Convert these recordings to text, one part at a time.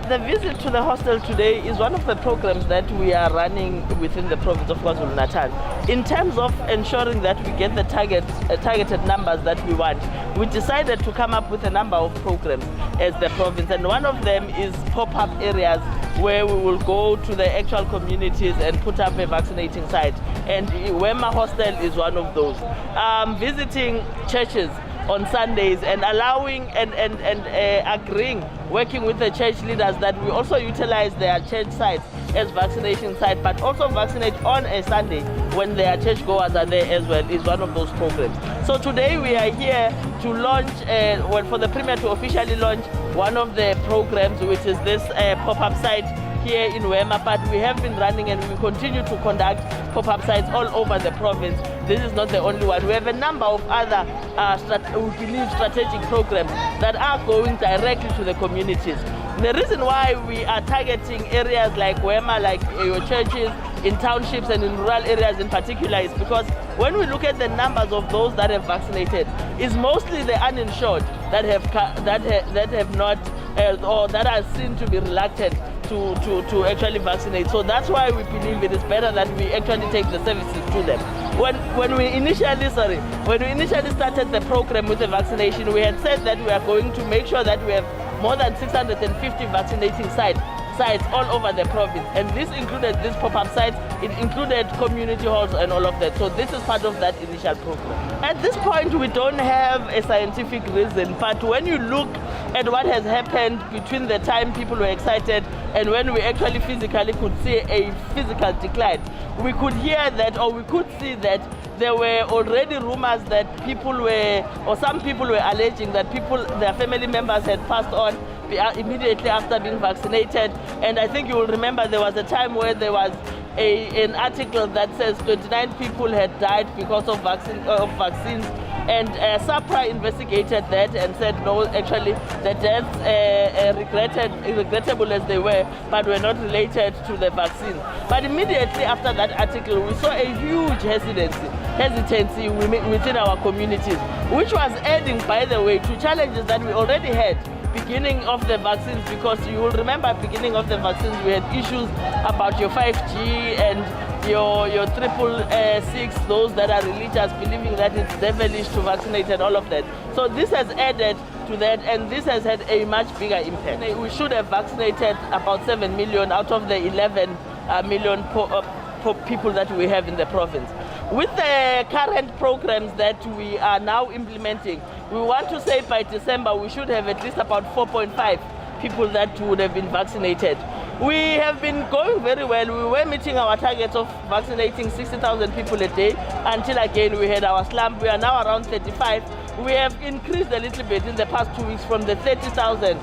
The visit to the hostel today is one of the programs that we are running within the province of KwaZulu-Natal. In terms of ensuring that we get the targeted numbers that we want, we decided to come up with a number of programs as the province, and one of them is pop-up areas where we will go to the actual communities and put up a vaccinating site. And Wema Hostel is one of those. Visiting churches on Sundays and allowing and agreeing, working with the church leaders that we also utilize their church sites as vaccination sites, but also vaccinate on a Sunday when their churchgoers are there as well, is one of those programs. So today we are here to launch, for the Premier to officially launch one of the programs, which is this pop-up site here in Wema, but we have been running and we continue to conduct pop-up sites all over the province. This is not the only one. We have a number of other strategic programs that are going directly to the communities. The reason why we are targeting areas like Wema, like your churches, in townships and in rural areas in particular, is because when we look at the numbers of those that have vaccinated, it's mostly the uninsured that have not or that are seen to be reluctant to actually vaccinate. So that's why we believe it is better that we actually take the services to them. When we initially started the program with the vaccination, we had said that we are going to make sure that we have more than 650 vaccinating sites all over the province, and this included these pop-up sites, it included community halls and all of that. So this is part of that initial program. At this point we don't have a scientific reason, but when you look at what has happened between the time people were excited and when we actually physically could see a physical decline, we could hear that, or we could see that there were already rumors that some people were alleging that their family members had passed on immediately after being vaccinated. And I think you will remember there was a time where there was an article that says 29 people had died because of vaccines, and SAPRA investigated that and said no, actually the deaths, regrettable as they were, but were not related to the vaccine. But immediately after that article, we saw a huge hesitancy within our communities, which was adding, by the way, to challenges that we already had beginning of the vaccines, because you will remember beginning of the vaccines we had issues about your 5G and your 666, those that are religious, believing that it's devilish to vaccinate and all of that. So this has added to that, and this has had a much bigger impact. We should have vaccinated about 7 million out of the 11 million people that we have in the province. With the current programs that we are now implementing, we want to say by December we should have at least about 4.5 people that would have been vaccinated. We have been going very well. We were meeting our targets of vaccinating 60,000 people a day until again we had our slump. We are now around 35. We have increased a little bit in the past 2 weeks from the 30,000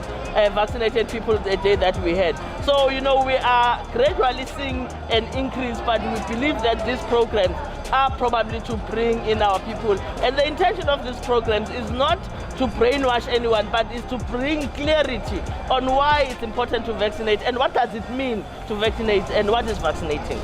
vaccinated people a day that we had. So, we are gradually seeing an increase, but we believe that these programs are probably to bring in our people. And the intention of these programs is not to brainwash anyone, but is to bring clarity on why it's important to vaccinate and what does it mean to vaccinate and what is vaccinating.